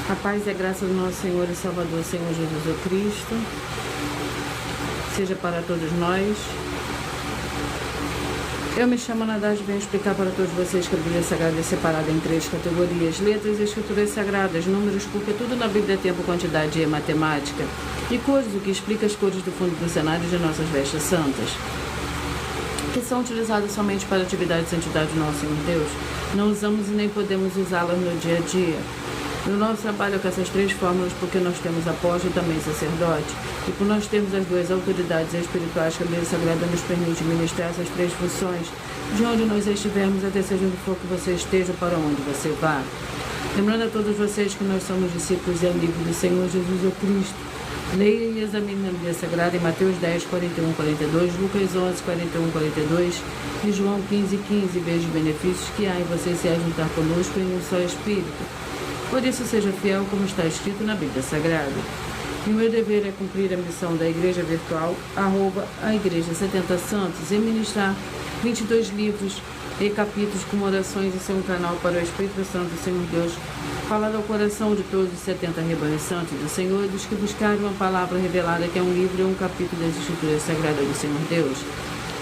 A paz e a graça do nosso Senhor e Salvador, Senhor Jesus Cristo, seja para todos nós. Eu me chamo Nadaz e venho explicar para todos vocês que a Bíblia Sagrada é separada em 3 categorias: letras e escrituras sagradas, números, porque tudo na Bíblia é tempo, quantidade e matemática, e cores, o que explica as cores do fundo do cenário de nossas vestes santas, que são utilizadas somente para a atividade e santidade do nosso Senhor Deus. Não usamos e nem podemos usá-las no dia a dia. No nosso trabalho com essas 3 fórmulas, porque nós temos apóstolo e também sacerdote, e por nós termos as 2 autoridades espirituais que a Bíblia Sagrada nos permite ministrar essas 3 funções, de onde nós estivermos, até seja onde for que você esteja, para onde você vá. Lembrando a todos vocês que nós somos discípulos e amigos do Senhor Jesus Cristo. Leia e examine na Bíblia Sagrada em Mateus 10, 41, 42, Lucas 11, 41, 42 e João 15, 15. Veja os benefícios que há em você se ajuntar conosco em um só Espírito. Por isso, seja fiel como está escrito na Bíblia Sagrada. E o meu dever é cumprir a missão da Igreja Virtual, a Igreja 70 Santos, e ministrar 22 livros e capítulos com orações e ser um canal para o Espírito Santo do Senhor Deus, falar ao coração de todos os 70 rebanhos santos do Senhor e dos que buscarem uma palavra revelada, que é um livro e um capítulo das Escrituras Sagradas do Senhor Deus,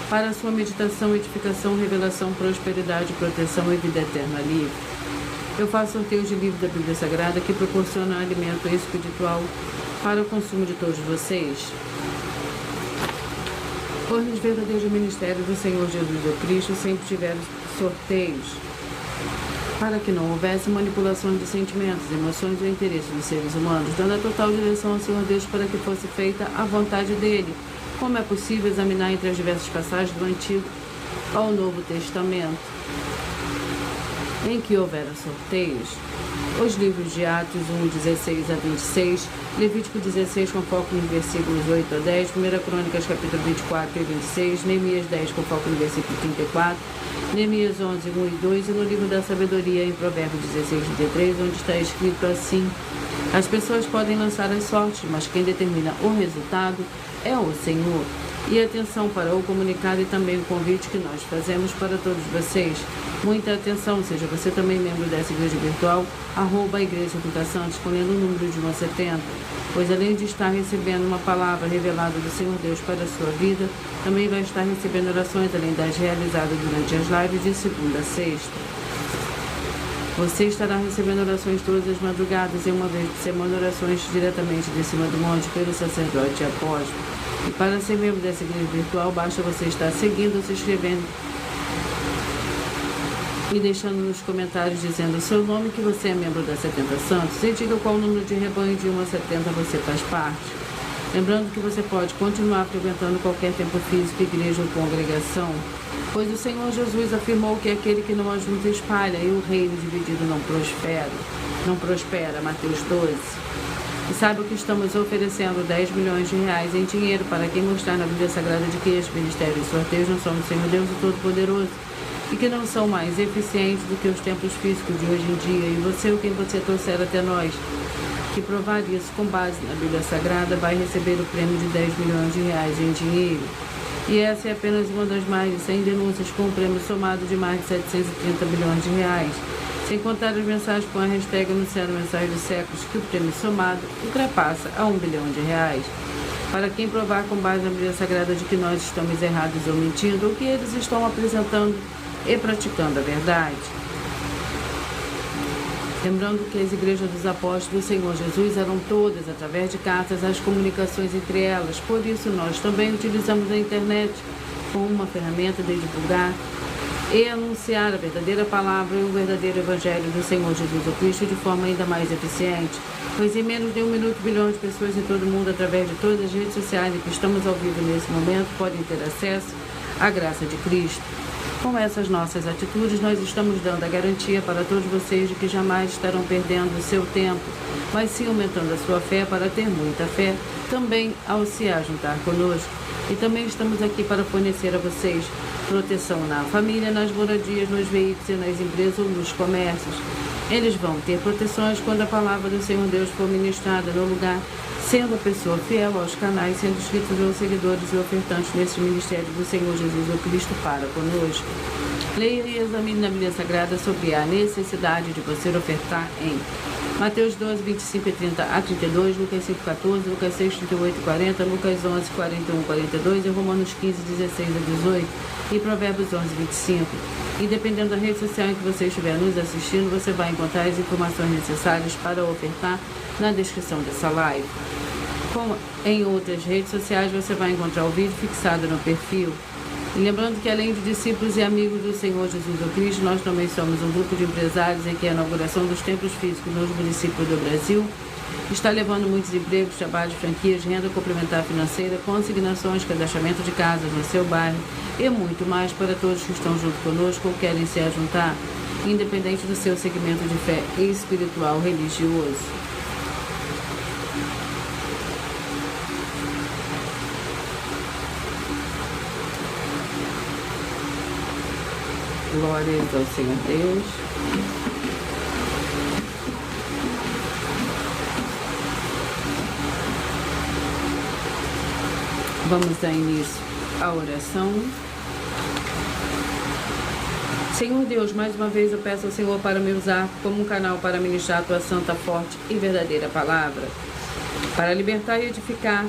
para a sua meditação, edificação, revelação, prosperidade, proteção e vida eterna livre. Eu faço sorteios de livros da Bíblia Sagrada que proporcionam alimento espiritual para o consumo de todos vocês. Por nos verdadeiros ministérios do Senhor Jesus Cristo sempre tiveram sorteios, para que não houvesse manipulações de sentimentos, emoções ou interesses dos seres humanos, dando a total direção ao Senhor Deus para que fosse feita a vontade dele, como é possível examinar entre as diversas passagens do Antigo ao Novo Testamento, em que houveram sorteios. Os livros de Atos 1, 16 a 26, Levítico 16 com foco nos versículos 8 a 10, 1 Crônicas capítulo 24 e 26, Neemias 10 com foco no versículo 34, Neemias 11, 1 e 2, e no livro da sabedoria em Provérbios 16, 33, onde está escrito assim: as pessoas podem lançar as sortes, mas quem determina o resultado é o Senhor. E atenção para o comunicado e também o convite que nós fazemos para todos vocês. Muita atenção, seja você também membro dessa igreja virtual, @ Igreja 70 Santos, escolhendo o número de 1 a 70, pois além de estar recebendo uma palavra revelada do Senhor Deus para a sua vida, também vai estar recebendo orações além das realizadas durante as lives de segunda a sexta. Você estará recebendo orações todas as madrugadas e uma vez por semana orações diretamente de cima do monte pelo sacerdote e apóstolo. E para ser membro dessa igreja virtual, basta você estar seguindo ou se inscrevendo e deixando nos comentários dizendo o seu nome, que você é membro da 70 Santos, e diga qual número de rebanho de 1 a 70 você faz parte. Lembrando que você pode continuar frequentando qualquer templo físico, igreja ou congregação, pois o Senhor Jesus afirmou que aquele que não ajunta espalha, e o reino dividido não prospera, Mateus 12. E saiba que estamos oferecendo 10 milhões de reais em dinheiro para quem mostrar na Bíblia Sagrada de que estes ministérios e sorteios não são do Senhor Deus o Todo-Poderoso e que não são mais eficientes do que os templos físicos de hoje em dia. E você, ou quem você trouxer até nós, que provar isso com base na Bíblia Sagrada, vai receber o prêmio de 10 milhões de reais em dinheiro. E essa é apenas uma das mais de 100 denúncias com um prêmio somado de mais de 730 milhões de reais. Sem contar as mensagens com a hashtag anunciando mensagem dos séculos, que o prêmio somado ultrapassa a 1 bilhão de reais. Para quem provar com base na Bíblia Sagrada de que nós estamos errados ou mentindo, ou que eles estão apresentando e praticando a verdade. Lembrando que as igrejas dos apóstolos do Senhor Jesus eram todas, através de cartas, as comunicações entre elas. Por isso, nós também utilizamos a internet como uma ferramenta de divulgar e anunciar a verdadeira palavra e o verdadeiro evangelho do Senhor Jesus Cristo de forma ainda mais eficiente, pois em menos de 1 minuto bilhões de pessoas em todo o mundo, através de todas as redes sociais em que estamos ao vivo nesse momento, podem ter acesso à graça de Cristo. Com essas nossas atitudes, nós estamos dando a garantia para todos vocês de que jamais estarão perdendo o seu tempo, mas sim aumentando a sua fé para ter muita fé, também ao se ajuntar conosco. E também estamos aqui para fornecer a vocês proteção na família, nas moradias, nos veículos e nas empresas ou nos comércios. Eles vão ter proteções quando a palavra do Senhor Deus for ministrada no lugar, sendo a pessoa fiel aos canais, sendo inscritos ou seguidores e ofertantes nesse ministério do Senhor Jesus Cristo para conosco. Leia e examine na Bíblia Sagrada sobre a necessidade de você ofertar em Mateus 12, 25 e 30 a 32, Lucas 5, 14, Lucas 6, 38 e 40, Lucas 11, 41 e 42 e Romanos 15, 16 a 18 e Provérbios 11, 25. E dependendo da rede social em que você estiver nos assistindo, você vai encontrar as informações necessárias para ofertar na descrição dessa live. Como em outras redes sociais, você vai encontrar o vídeo fixado no perfil. E lembrando que além de discípulos e amigos do Senhor Jesus Cristo, nós também somos um grupo de empresários em que a inauguração dos templos físicos nos municípios do Brasil está levando muitos empregos, trabalhos, franquias, renda complementar financeira, consignações, cadastramento de casas no seu bairro e muito mais para todos que estão junto conosco ou querem se ajuntar, independente do seu segmento de fé espiritual religioso. Glórias ao Senhor Deus. Vamos dar início à oração. Senhor Deus, mais uma vez eu peço ao Senhor para me usar como um canal para ministrar a tua santa, forte e verdadeira palavra, para libertar e edificar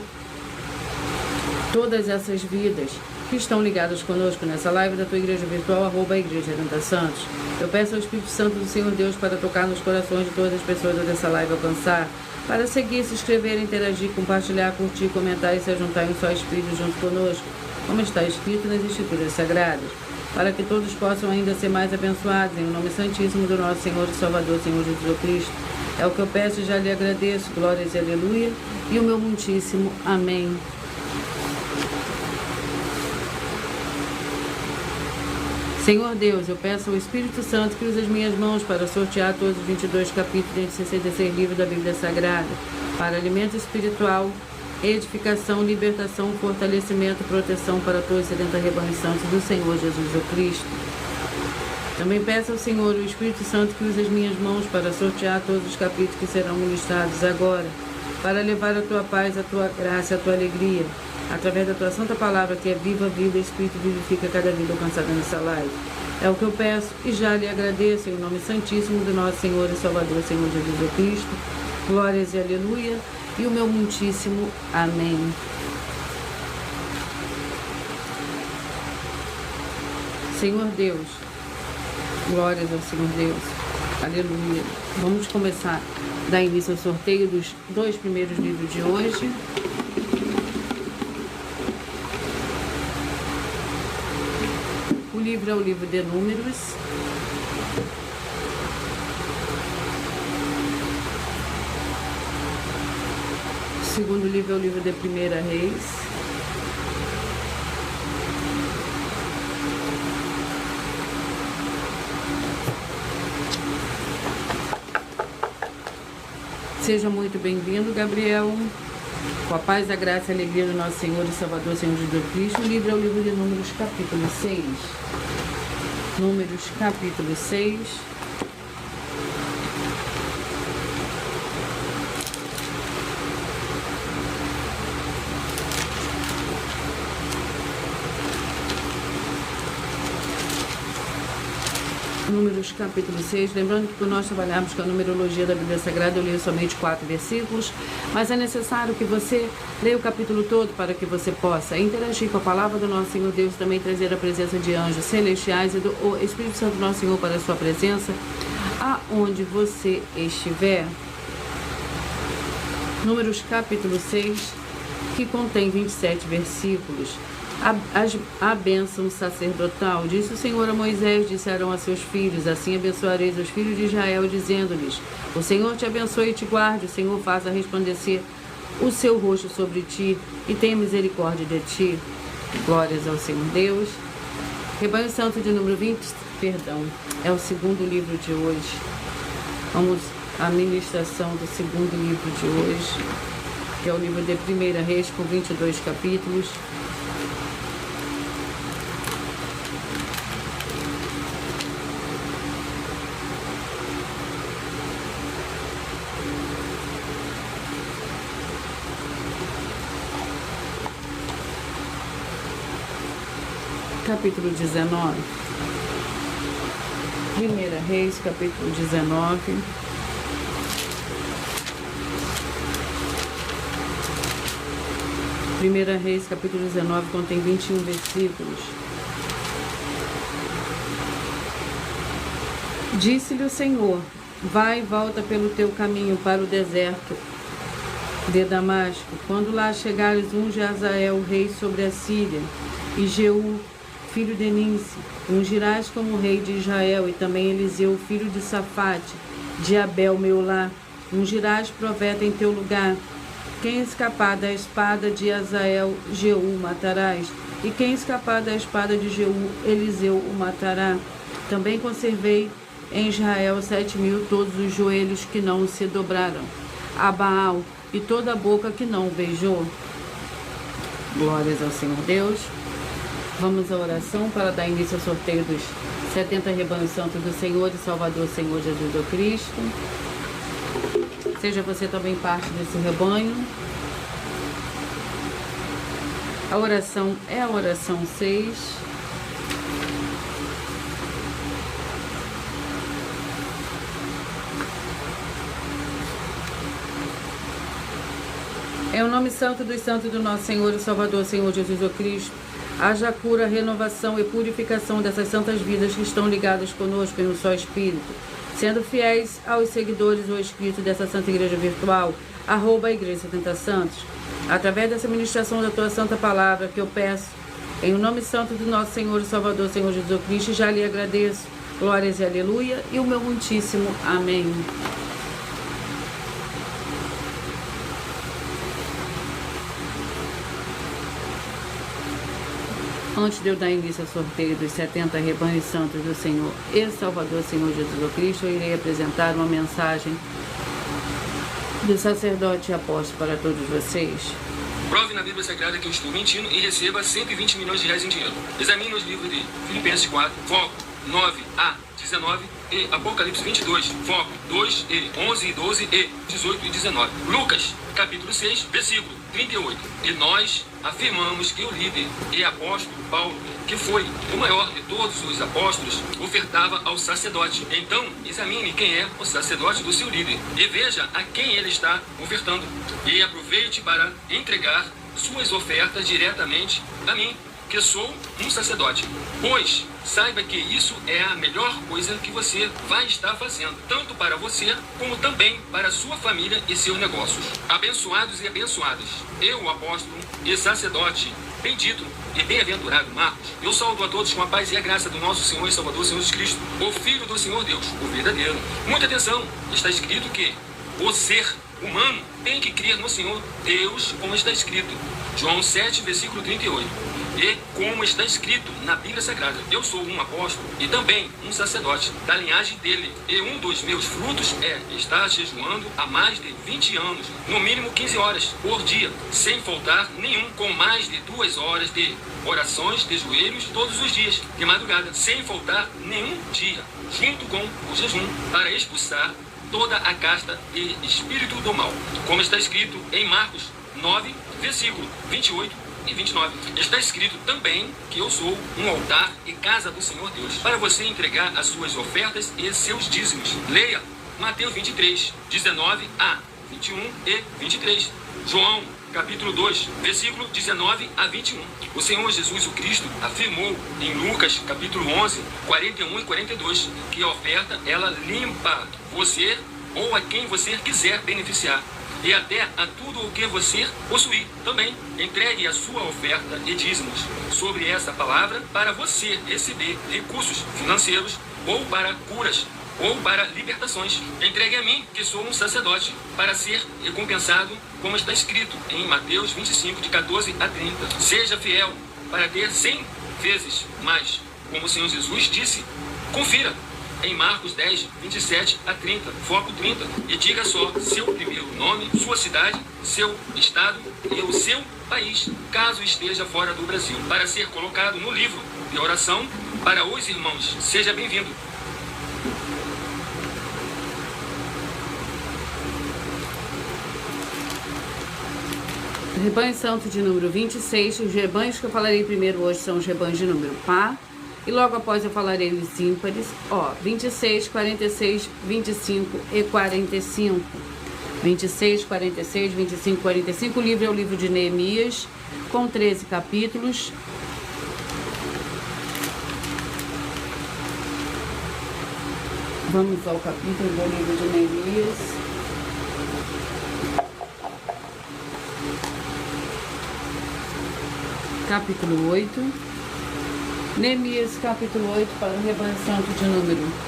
todas essas vidas que estão ligadas conosco nessa live da tua igreja virtual, @Igreja Aranda Santos. Eu peço ao Espírito Santo do Senhor Deus para tocar nos corações de todas as pessoas dessa live alcançar, para seguir, se inscrever, interagir, compartilhar, curtir, comentar e se juntar em um só Espírito junto conosco, como está escrito nas Escrituras Sagradas, para que todos possam ainda ser mais abençoados, em nome santíssimo do nosso Senhor e Salvador, Senhor Jesus Cristo. É o que eu peço e já lhe agradeço. Glórias e aleluia. E o meu muitíssimo amém. Senhor Deus, eu peço ao Espírito Santo que use as minhas mãos para sortear todos os 22 capítulos de 66 livros da Bíblia Sagrada, para alimento espiritual, edificação, libertação, fortalecimento, proteção para todos os 70 rebanhos santos do Senhor Jesus o Cristo. Também peço ao Senhor, o Espírito Santo, que use as minhas mãos para sortear todos os capítulos que serão ministrados agora, para levar a tua paz, a tua graça, a tua alegria, através da tua santa palavra, que é viva, vida, Espírito vivifica cada vida alcançada nessa live. É o que eu peço e já lhe agradeço, em nome santíssimo do nosso Senhor e Salvador, Senhor Jesus Cristo. Glórias e aleluia. E o meu muitíssimo amém. Senhor Deus, glórias ao Senhor Deus. Aleluia. Vamos começar a dar início ao sorteio dos 2 primeiros livros de hoje. O livro é o livro de Números. O segundo livro é o livro de 1 Reis. Seja muito bem-vindo, Gabriel. Com a paz, a graça e a alegria do nosso Senhor e Salvador, Senhor Jesus Cristo. O livro é o livro de Números, capítulo 6. Números, capítulo 6. Números capítulo 6, lembrando que por nós trabalharmos com a numerologia da Bíblia Sagrada, eu leio somente 4 versículos, mas é necessário que você leia o capítulo todo para que você possa interagir com a palavra do nosso Senhor Deus, também trazer a presença de anjos celestiais e do Espírito Santo do nosso Senhor para a sua presença, aonde você estiver. Números capítulo 6, que contém 27 versículos. A bênção sacerdotal. Disse o Senhor a Moisés, disseram a seus filhos: assim abençoareis os filhos de Israel, dizendo-lhes: o Senhor te abençoe e te guarde, o Senhor faça resplandecer o seu rosto sobre ti e tenha misericórdia de ti. Glórias ao Senhor Deus. Rebanho Santo de número 20, é o segundo livro de hoje. Vamos à ministração do segundo livro de hoje, que é o livro de 1 Reis, com 22 capítulos. Capítulo 19. 1 Reis, capítulo 19. 1 Reis, capítulo 19, contém 21 versículos. Disse-lhe o Senhor: vai e volta pelo teu caminho para o deserto de Damasco. Quando lá chegares, unge Azael, rei sobre a Síria, e Jeú, filho de Ninsi, ungirás como rei de Israel, e também Eliseu, filho de Safate, de Abel Meolá, ungirás profeta em teu lugar. Quem escapar da espada de Azael, Jeú matarás, e quem escapar da espada de Jeú, Eliseu o matará. Também conservei em Israel 7.000 todos os joelhos que não se dobraram a Baal, e toda a boca que não beijou. Glórias ao Senhor Deus. Vamos à oração para dar início ao sorteio dos 70 rebanhos santos do Senhor e Salvador, Senhor Jesus o Cristo. Seja você também parte desse rebanho. A oração é a oração 6. É o nome santo dos santos do nosso Senhor e Salvador, Senhor Jesus o Cristo. Haja cura, renovação e purificação dessas santas vidas que estão ligadas conosco em um só Espírito, sendo fiéis aos seguidores ou inscritos dessa Santa Igreja Virtual, @Igreja 70 Santos, através dessa ministração da Tua Santa Palavra, que eu peço, em o nome santo do nosso Senhor e Salvador, Senhor Jesus Cristo, já lhe agradeço. Glórias e aleluia, e o meu muitíssimo amém. Antes de eu dar início ao sorteio dos 70 rebanhos santos do Senhor e Salvador, Senhor Jesus Cristo, eu irei apresentar uma mensagem do sacerdote e apóstolo para todos vocês. Prove na Bíblia Sagrada que eu estou mentindo e receba 120 milhões de reais em dinheiro. Examine os livros de Filipenses 4, foco 9 a 19 e Apocalipse 22, foco 2 e 11 e 12 e 18 e 19. Lucas, capítulo 6, versículo 38. E nós afirmamos que o líder e apóstolo Paulo, que foi o maior de todos os apóstolos, ofertava ao sacerdote. Então, examine quem é o sacerdote do seu líder e veja a quem ele está ofertando. E aproveite para entregar suas ofertas diretamente a mim, que sou um sacerdote. Pois saiba que isso é a melhor coisa que você vai estar fazendo, tanto para você como também para sua família e seus negócios. Abençoados e abençoadas, eu, o apóstolo e sacerdote bendito e bem-aventurado Marcos, eu saúdo a todos com a paz e a graça do nosso Senhor e Salvador, Senhor Jesus Cristo, o Filho do Senhor Deus, o verdadeiro. Muita atenção, está escrito que o ser humano tem que crer no Senhor Deus, como está escrito. João 7, versículo 38. E como está escrito na Bíblia Sagrada, eu sou um apóstolo e também um sacerdote da linhagem dele. E um dos meus frutos é estar jejuando há mais de 20 anos, no mínimo 15 horas por dia, sem faltar nenhum, com mais de 2 horas de orações de joelhos todos os dias, de madrugada, sem faltar nenhum dia, junto com o jejum, para expulsar toda a casta e espírito do mal. Como está escrito em Marcos 9, versículo 28 e 29. Está escrito também que eu sou um altar e casa do Senhor Deus, para você entregar as suas ofertas e seus dízimos. Leia Mateus 23, 19 a 21 e 23. João, capítulo 2, versículo 19 a 21. O Senhor Jesus o Cristo afirmou em Lucas, capítulo 11, 41 e 42, que a oferta, ela limpa você ou a quem você quiser beneficiar, e até a tudo o que você possuir. Também entregue a sua oferta e dízimos sobre essa palavra para você receber recursos financeiros, ou para curas, ou para libertações. Entregue a mim, que sou um sacerdote, para ser recompensado, como está escrito em Mateus 25, de 14 a 30. Seja fiel para ter 100 vezes mais, como o Senhor Jesus disse. Confira em Marcos 10, 27 a 30, foco 30, e diga só seu primeiro nome, sua cidade, seu estado e o seu país, caso esteja fora do Brasil, para ser colocado no livro de oração para os irmãos. Seja bem-vindo. Rebanho santo de número 26, os rebanhos que eu falarei primeiro hoje são os rebanhos de número par, e logo após eu falarei os ímpares, 26, 46, 25 e 45. 26, 46, 25, 45. O livro é o livro de Neemias, com 13 capítulos. Vamos ao capítulo do livro de Neemias. Capítulo 8. Neemias, capítulo 8, para o rebanho santo de número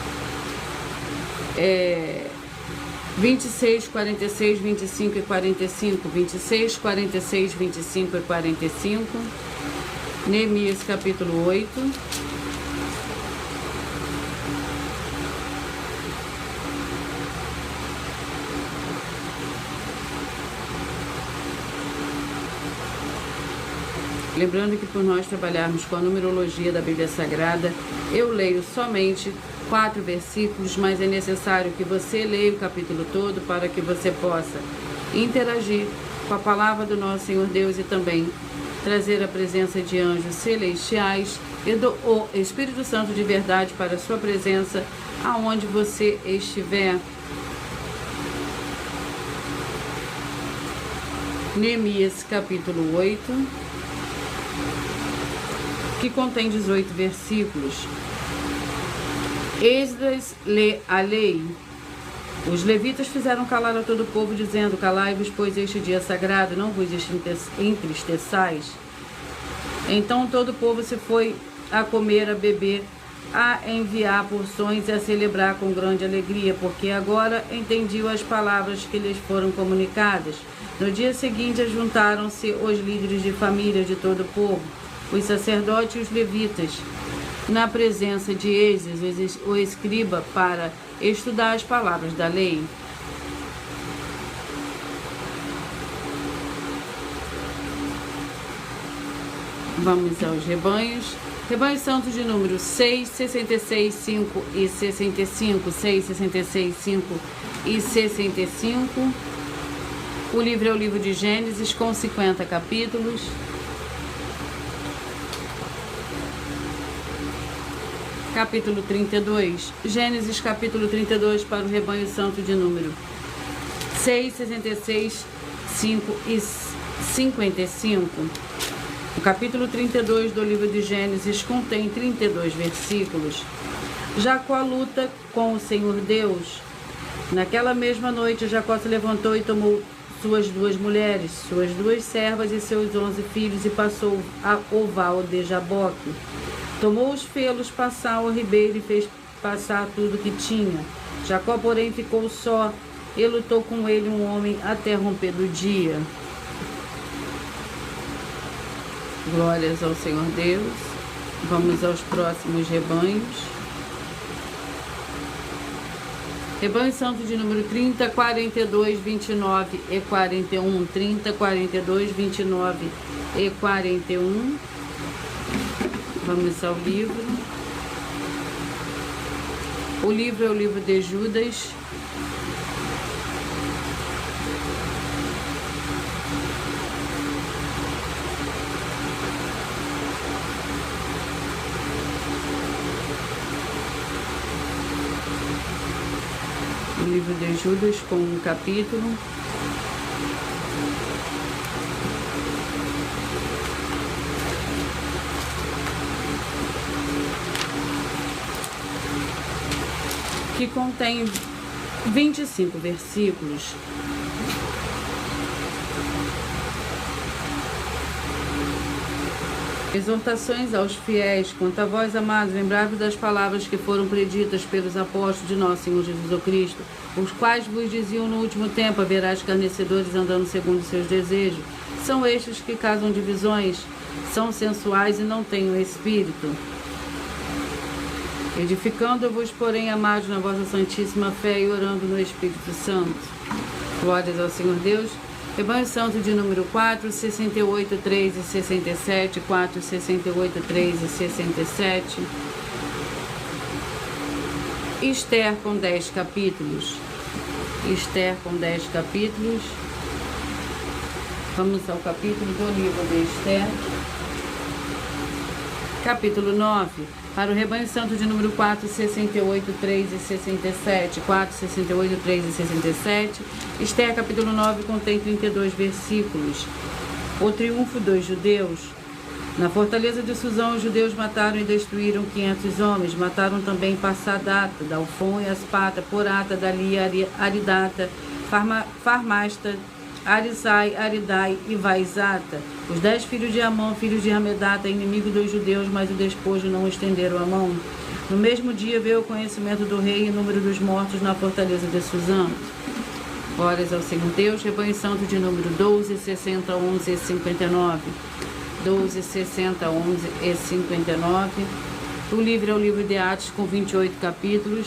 26, 46, 25 e 45. 26, 46, 25 e 45. Neemias, capítulo 8. Lembrando que por nós trabalharmos com a numerologia da Bíblia Sagrada, eu leio somente 4 versículos, mas é necessário que você leia o capítulo todo para que você possa interagir com a palavra do nosso Senhor Deus e também trazer a presença de anjos celestiais e do Espírito Santo de verdade para a sua presença aonde você estiver. Neemias capítulo 8, que contém 18 versículos. Esdras lê a lei. Os levitas fizeram calar a todo o povo, dizendo: calai-vos, pois este dia é sagrado, não vos entristeçais. Então todo o povo se foi a comer, a beber, a enviar porções e a celebrar com grande alegria, porque agora entendiam as palavras que lhes foram comunicadas. No dia seguinte ajuntaram-se os líderes de família de todo o povo, os sacerdotes e os levitas, na presença de Esdras, o escriba, para estudar as palavras da lei. Vamos aos rebanhos. Rebanhos santos de número 6, 66, 5 e 65. 6, 66, 5 e 65. O livro é o livro de Gênesis, com 50 capítulos. Capítulo 32. Gênesis capítulo 32 para o rebanho santo de número 6, 66, 5 e 55. O capítulo 32 do livro de Gênesis contém 32 versículos. Jacó luta com o Senhor Deus. Naquela mesma noite, Jacó se levantou e tomou suas 2 mulheres, suas 2 servas e seus 11 filhos e passou ao val de Jaboque. Tomou os felos, passou ao ribeiro e fez passar tudo que tinha. Jacó, porém, ficou só e lutou com ele um homem até romper do dia. Glórias ao Senhor Deus. Vamos aos próximos rebanhos. Rebanho santo de número 30, 42, 29 e 41. 30, 42, 29 e 41. Vamos ao livro. O livro é o livro de Judas. O livro de Judas, com um capítulo. Que contém 25 versículos. Exortações aos fiéis. Quanto a vós, amados, lembrai-vos das palavras que foram preditas pelos apóstolos de nosso Senhor Jesus Cristo, os quais vos diziam: no último tempo haverá escarnecedores andando segundo seus desejos. São estes que causam divisões, são sensuais e não têm o Espírito. Edificando-vos, porém, amados, na vossa santíssima fé e orando no Espírito Santo. Glórias ao Senhor Deus. Rebanho santo de número 4, 68, 3 e 67. 4, 68, 3 e 67. Esther, com 10 capítulos. Esther, com 10 capítulos. Vamos ao capítulo do livro de Esther. Capítulo 9. Para o rebanho santo de número 4, 68, 3 e 67. 4, 68, 3 e 67. Esther, capítulo 9, contém 32 versículos. O triunfo dos judeus. Na fortaleza de Suzã, os judeus mataram e destruíram 500 homens. Mataram também Passadata, Dalfon e Aspata, Porata, Dalia, Aridata, Farmasta, Arisai, Aridai e Vaizata. Os 10 filhos de Amon, filhos de Hamedata, inimigo dos judeus, mas o despojo não estenderam a mão. No mesmo dia veio o conhecimento do rei e o número dos mortos na fortaleza de Suzã. Glórias ao Senhor Deus, rebanho santo de número 12, 60, 11 e 59. 12, 60, 11 e 59. O livro é o livro de Atos, com 28 capítulos.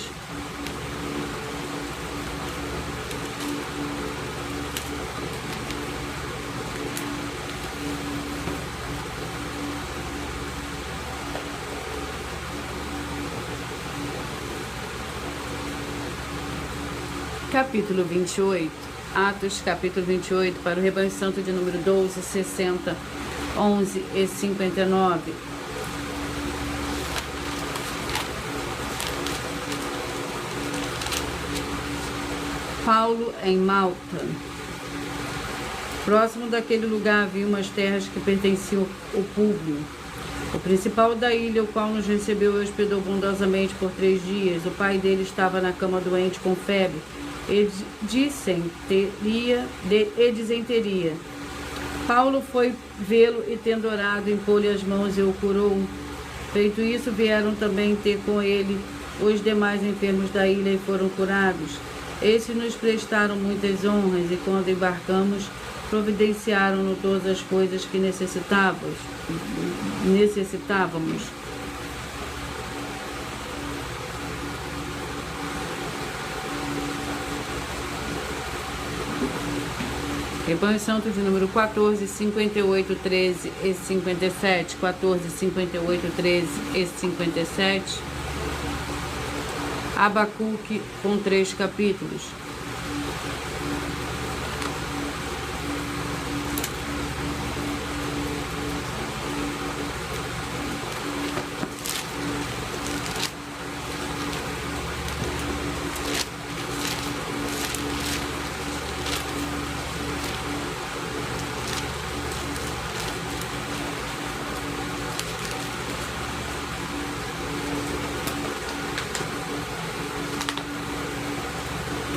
Capítulo 28. Atos, capítulo 28, para o rebanho santo de número 12, 60, 11 e 59. Paulo em Malta. Próximo daquele lugar havia umas terras que pertenciam ao Públio, o principal da ilha, o qual nos recebeu e hospedou bondosamente por 3 dias. O pai dele estava na cama doente com febre e disenteria. Paulo foi vê-lo e, tendo orado, impôs-lhe as mãos e o curou. Feito isso, vieram também ter com ele os demais enfermos da ilha e foram curados. Esses nos prestaram muitas honras e, quando embarcamos, providenciaram-nos todas as coisas que necessitávamos. Rebanho santo de número 14, 58, 13 e 57. 14, 58, 13 e 57. Abacuque, com 3 capítulos.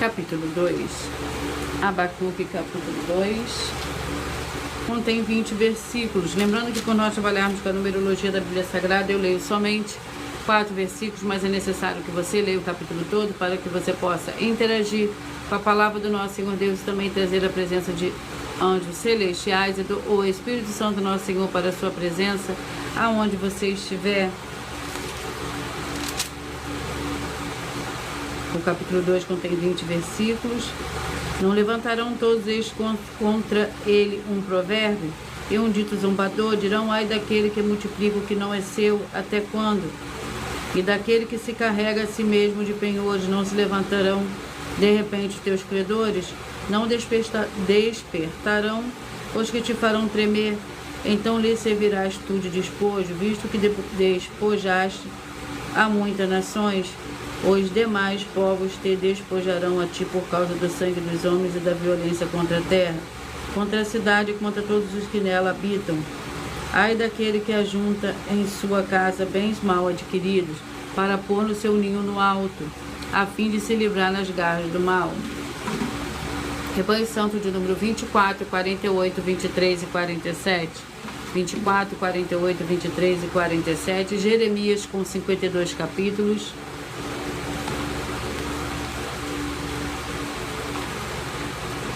Capítulo 2. Abacuque, capítulo 2. Contém 20 versículos. Lembrando que, por nós trabalharmos com a numerologia da Bíblia Sagrada, eu leio somente 4 versículos, mas é necessário que você leia o capítulo todo para que você possa interagir com a palavra do nosso Senhor Deus e também trazer a presença de anjos celestiais e o Espírito Santo nosso Senhor para a sua presença, aonde você estiver. O capítulo 2 contém 20 versículos. Não levantarão todos eles contra ele um provérbio e um dito zombador? Dirão: ai daquele que multiplica o que não é seu, até quando? E daquele que se carrega a si mesmo de penhores, não se levantarão de repente os teus credores? Não despertarão os que te farão tremer? Então lhe servirás tu de despojo, visto que despojaste a muitas nações. Os demais povos te despojarão a ti por causa do sangue dos homens e da violência contra a terra, contra a cidade e contra todos os que nela habitam. Ai daquele que ajunta em sua casa bens mal adquiridos, para pôr no seu ninho no alto, a fim de se livrar nas garras do mal. Rebanho santo de número 24, 48, 23 e 47. 24, 48, 23 e 47. Jeremias, com 52 capítulos.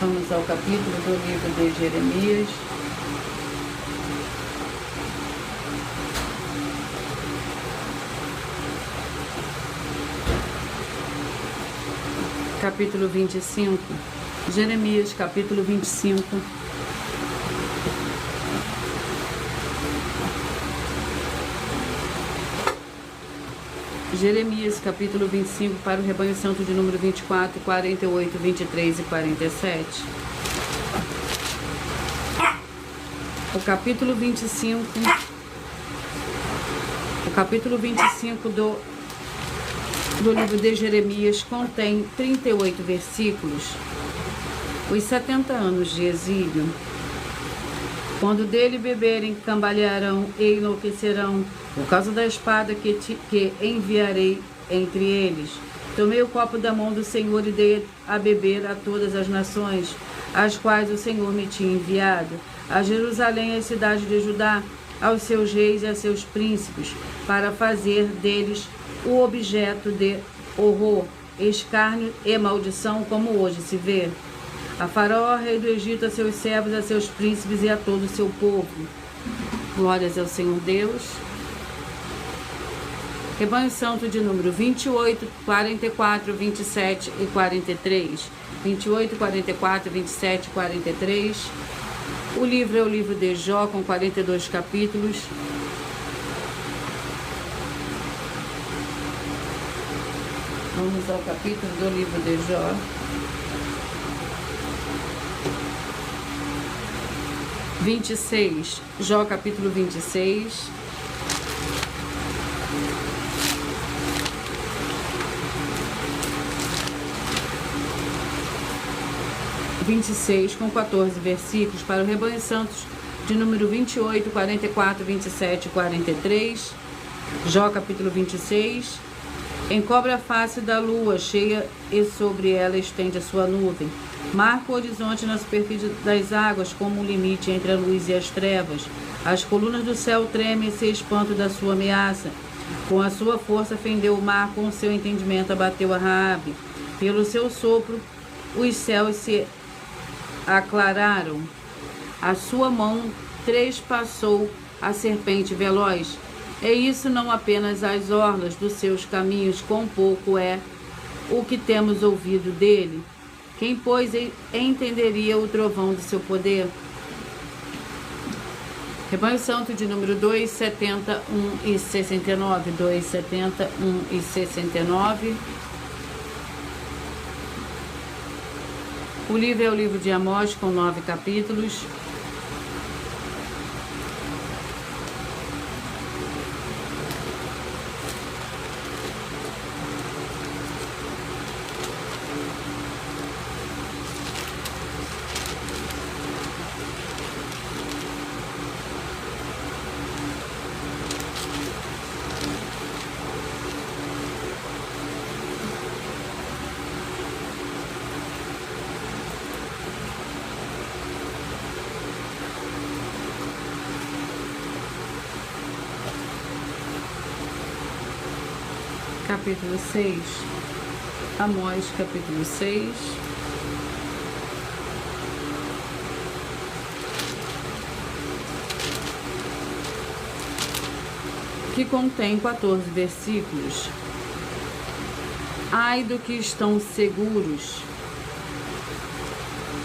Vamos ao capítulo do livro de Jeremias. Capítulo 25. Jeremias, capítulo 25. Jeremias, capítulo 25, para o rebanho santo de número 24, 48, 23 e 47. O capítulo 25 capítulo 25 do livro de Jeremias contém 38 versículos. Os 70 anos de exílio. Quando dele beberem, cambalearão e enlouquecerão, por causa da espada que enviarei entre eles. Tomei o copo da mão do Senhor e dei a beber a todas as nações, as quais o Senhor me tinha enviado, a Jerusalém e a cidade de Judá, aos seus reis e a seus príncipes, para fazer deles o objeto de horror, escárnio e maldição, como hoje se vê. A Faraó, rei do Egito, a seus servos, a seus príncipes e a todo o seu povo. Glórias ao Senhor Deus. Rebanho Santo de número 28, 44, 27 e 43. 28, 44, 27 e 43. O livro é o livro de Jó, com 42 capítulos. Vamos ao capítulo do livro de Jó. Jó capítulo 26. Com 14 versículos para o Rebanho Santos de número 28, 44, 27 e 43. Jó capítulo 26. Encobre a face da lua cheia e sobre ela estende a sua nuvem. Marca o horizonte na superfície das águas como um limite entre a luz e as trevas. As colunas do céu tremem e se espantam da sua ameaça. Com a sua força fendeu o mar, com o seu entendimento abateu a Raabe. Pelo seu sopro os céus se aclararam. A sua mão trespassou a serpente veloz. É isso não apenas as orlas dos seus caminhos, quão pouco é o que temos ouvido dele. Quem, pois, entenderia o trovão do seu poder? Rebanho Santo de número 2, 70, 1 e 69. 2, 70, 1 e 69. O livro é o livro de Amós, com 9 capítulos. Capítulo 6, Amós, capítulo 6. Que contém 14 versículos. Ai do que estão seguros,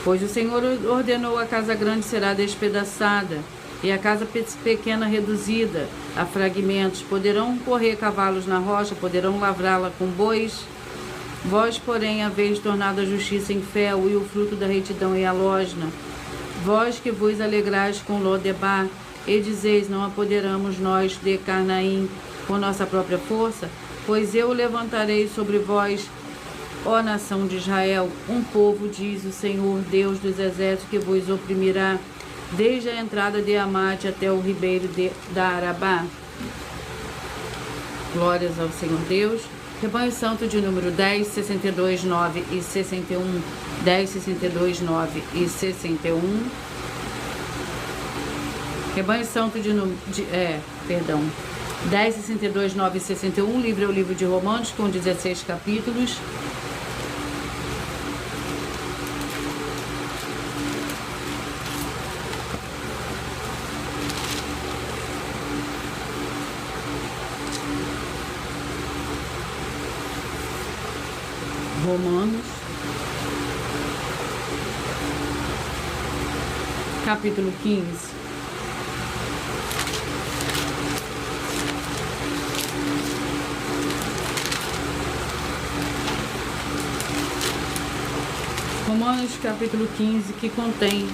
pois o Senhor ordenou: a casa grande será despedaçada, e a casa pequena reduzida a fragmentos. Poderão correr cavalos na rocha, poderão lavrá-la com bois. Vós, porém, haveis tornado a justiça em fel e o fruto da retidão em alosna. Vós que vos alegrais com Lodebar, e dizeis: não apoderamos nós de Carnaim com nossa própria força? Pois eu levantarei sobre vós, ó nação de Israel, um povo, diz o Senhor, Deus dos exércitos, que vos oprimirá desde a entrada de Amate até o ribeiro da Arabá. Glórias ao Senhor Deus. Rebanho Santo de número 10, 62, 9 e 61. 10, 62, 9 e 61. Rebanho Santo de número... 10, 62, 9 e 61. Livro é o livro de Romanos, com 16 capítulos. Romanos, capítulo 15. Romanos, capítulo 15, que contém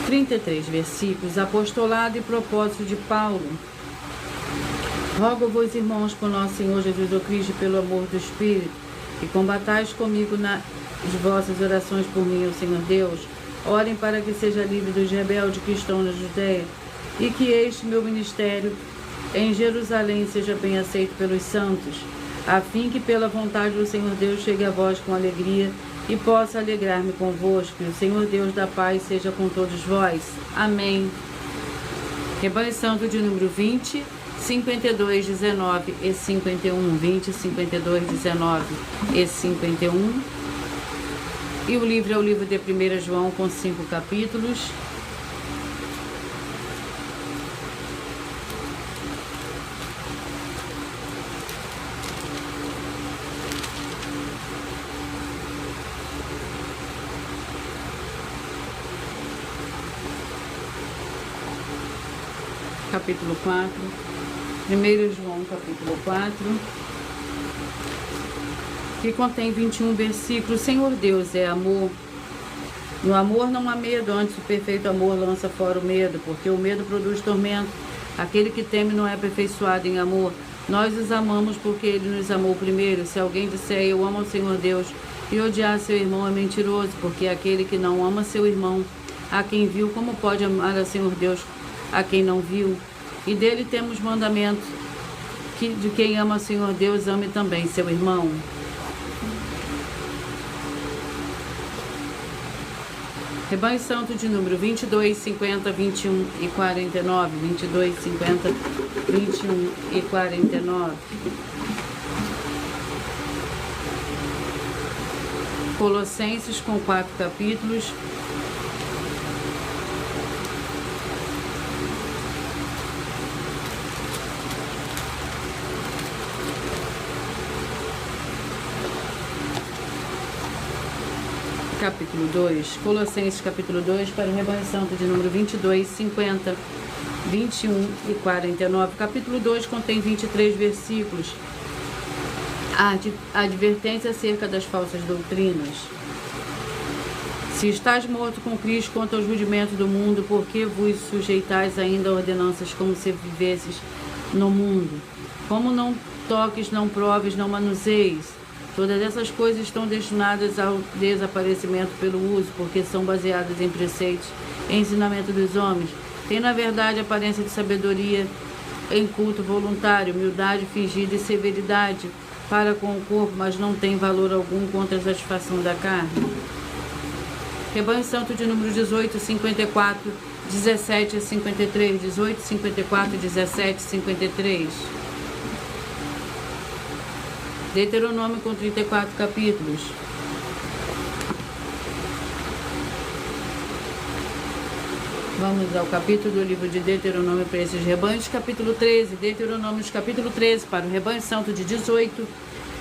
33 versículos. Apostolado e propósito de Paulo. Rogo-vos, irmãos, por nosso Senhor Jesus Cristo, pelo amor do Espírito, que combatais comigo nas vossas orações por mim, o Senhor Deus. Orem para que seja livre dos rebeldes que estão na Judéia, e que este meu ministério em Jerusalém seja bem aceito pelos santos, a fim que pela vontade do Senhor Deus chegue a vós com alegria e possa alegrar-me convosco. E o Senhor Deus da paz seja com todos vós. Amém. Rebanho Santo de número 20, 52, 19 e 51, 20, 52, 19 e 51. E o livro é o livro de 1 João, com 5 capítulos. Capítulo 4, 1 João, capítulo 4, que contém 21 versículos. Senhor Deus é amor. No amor não há medo, antes o perfeito amor lança fora o medo, porque o medo produz tormento. Aquele que teme não é aperfeiçoado em amor. Nós os amamos porque ele nos amou primeiro. Se alguém disser eu amo ao Senhor Deus e odiar seu irmão, é mentiroso, porque aquele que não ama seu irmão, a quem viu, como pode amar ao Senhor Deus a quem não viu? E dele temos mandamento, que de quem ama o Senhor Deus, ame também seu irmão. Rebanho Santo de número 22, 50, 21 e 49. 22, 50, 21 e 49. Colossenses, com 4 capítulos. Capítulo 2, Colossenses capítulo 2, para o Rebanho Santo de número 22, 50, 21 e 49. Capítulo 2 contém 23 versículos. A advertência acerca das falsas doutrinas. Se estás morto com Cristo contra os rudimentos do mundo, por que vos sujeitais ainda a ordenanças como se vivesses no mundo? Como não toques, não proves, não manuseis? Todas essas coisas estão destinadas ao desaparecimento pelo uso, porque são baseadas em preceitos e ensinamento dos homens. Tem, na verdade, aparência de sabedoria em culto voluntário, humildade fingida e severidade para com o corpo, mas não tem valor algum contra a satisfação da carne. Rebanho Santo de número 18, 54, 17 a 53. 18, 54, 17, 53. Deuteronômio, com 34 capítulos. Vamos ao capítulo do livro de Deuteronômio para esses rebanhos, capítulo 13. Deuteronômio, capítulo 13, para o Rebanho Santo de 18,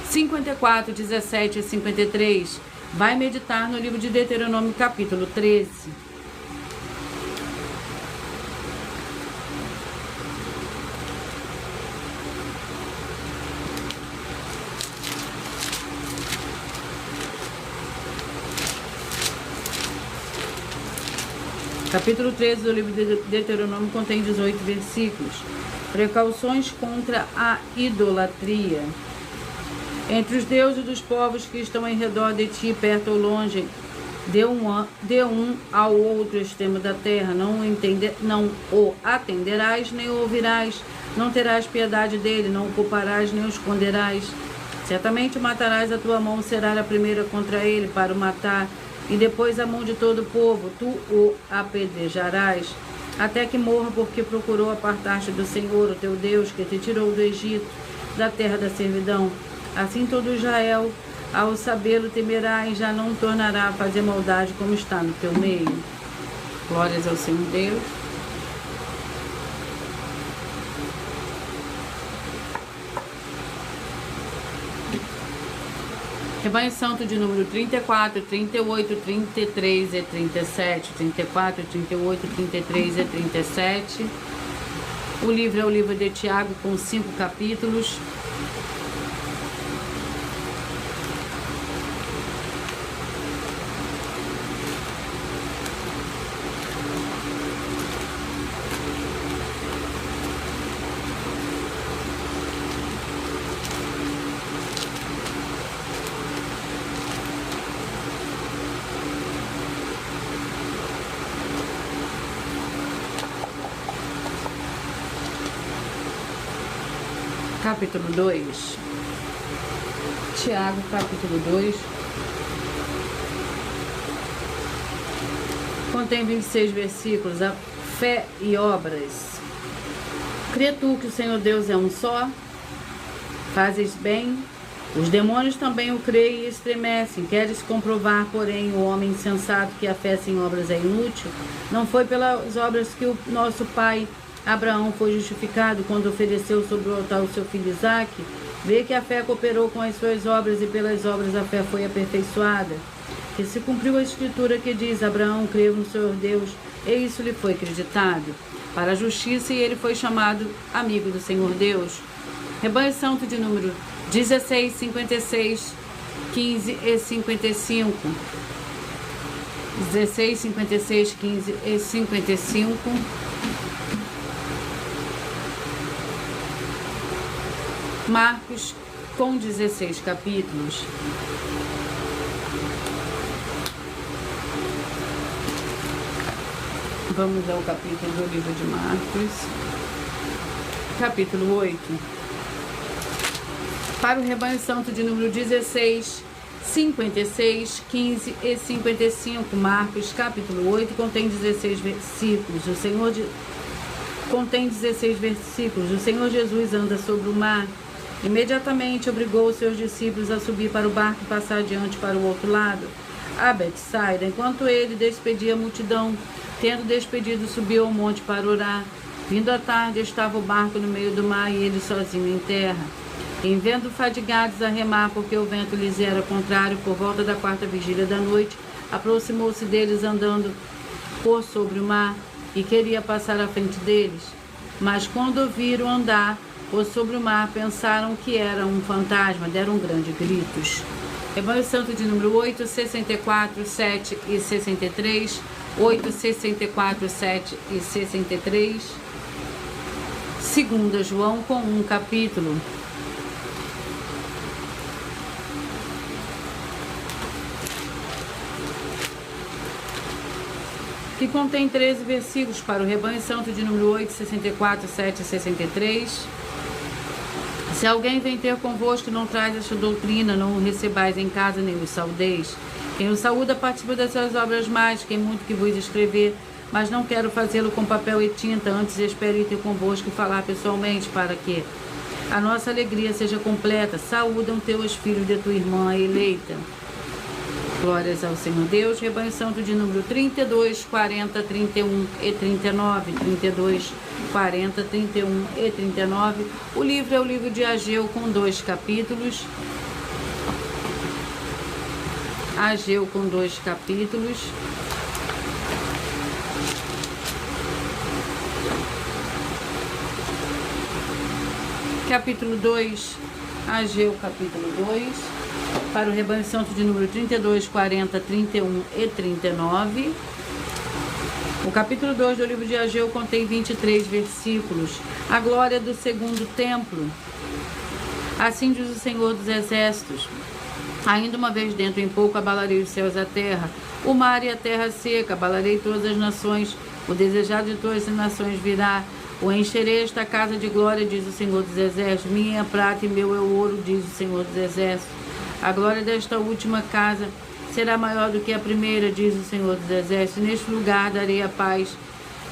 54, 17 e 53. Vai meditar no livro de Deuteronômio, capítulo 13. Capítulo 13 do livro de Deuteronômio contém 18 versículos. Precauções contra a idolatria. Entre os deuses dos povos que estão em redor de ti, perto ou longe, de um ao outro extremo da terra, não o atenderás, nem o ouvirás, não terás piedade dele, não o culparás, nem o esconderás. Certamente matarás, a tua mão será a primeira contra ele para o matar, e depois a mão de todo o povo, tu o apedrejarás, até que morra, porque procurou apartar-te do Senhor, o teu Deus, que te tirou do Egito, da terra da servidão. Assim todo Israel, ao sabê-lo, temerá e já não tornará a fazer maldade como está no teu meio. Glórias ao Senhor Deus. Rebanho Santo de número 34, 38, 33 e 37. 34, 38, 33 e 37. O livro é o livro de Tiago, com 5 capítulos. capítulo 2. Tiago, capítulo 2. Contém 26 versículos. A fé e obras. Crê tu que o Senhor Deus é um só? Fazes bem? Os demônios também o creem e estremecem. Queres comprovar, porém, o homem insensato que a fé sem obras é inútil? Não foi pelas obras que o nosso pai Abraão foi justificado quando ofereceu sobre o altar o seu filho Isaque? Vê que a fé cooperou com as suas obras e pelas obras a fé foi aperfeiçoada. Que se cumpriu a escritura que diz: Abraão creu no Senhor Deus e isso lhe foi acreditado para a justiça e ele foi chamado amigo do Senhor Deus. Rebanho Santo de número 16, 56, 15 e 55. 16, 56, 15 e 55. Marcos com 16 capítulos. Vamos ao capítulo do livro de Marcos. Capítulo 8. Para o rebanho santo de número 16, 56, 15 e 55. Marcos capítulo 8 contém 16 versículos. Contém 16 versículos. O Senhor Jesus anda sobre o mar. Imediatamente obrigou os seus discípulos a subir para o barco e passar adiante para o outro lado, a Betsaida, enquanto ele despedia a multidão. Tendo despedido, subiu ao monte para orar. Vindo à tarde, estava o barco no meio do mar e ele sozinho em terra. Em vendo fadigados a remar, porque o vento lhes era contrário, por volta da 4ª vigília da noite, aproximou-se deles andando por sobre o mar e queria passar à frente deles. Mas quando o viram andar por sobre o mar, pensaram que era um fantasma, deram grandes gritos. Rebanho Santo de número 8, 64, 7 e 63. 8, 64, 7 e 63. 2 João com um capítulo. Que contém 13 versículos para o rebanho santo de número 8, 64, 7 e 63. Se alguém vem ter convosco e não traz esta doutrina, não o recebais em casa nem o saudeis. Quem o saúda participa das suas obras mágicas, em muito que vos escrever, mas não quero fazê-lo com papel e tinta, antes espero ir ter convosco e falar pessoalmente, para que a nossa alegria seja completa. Saúdam teus filhos de tua irmã eleita. Glórias ao Senhor Deus. Rebanho Santo de número 32, 40, 31 e 39. 32, 40, 31 e 39. O livro é o livro de Ageu com 2 capítulos. Ageu com 2 capítulos. Capítulo 2, Ageu capítulo 2. Para o rebanho santo de número 32, 40, 31 e 39. O capítulo 2 do livro de Ageu contém 23 versículos. A glória do segundo templo. Assim diz o Senhor dos Exércitos: ainda uma vez dentro em pouco abalarei os céus e a terra, o mar e a terra seca, abalarei todas as nações, o desejado de todas as nações virá, o encherei esta casa de glória, diz o Senhor dos Exércitos, minha é prata e meu é o ouro, diz o Senhor dos Exércitos. A glória desta última casa será maior do que a primeira, diz o Senhor dos Exércitos, neste lugar darei a paz,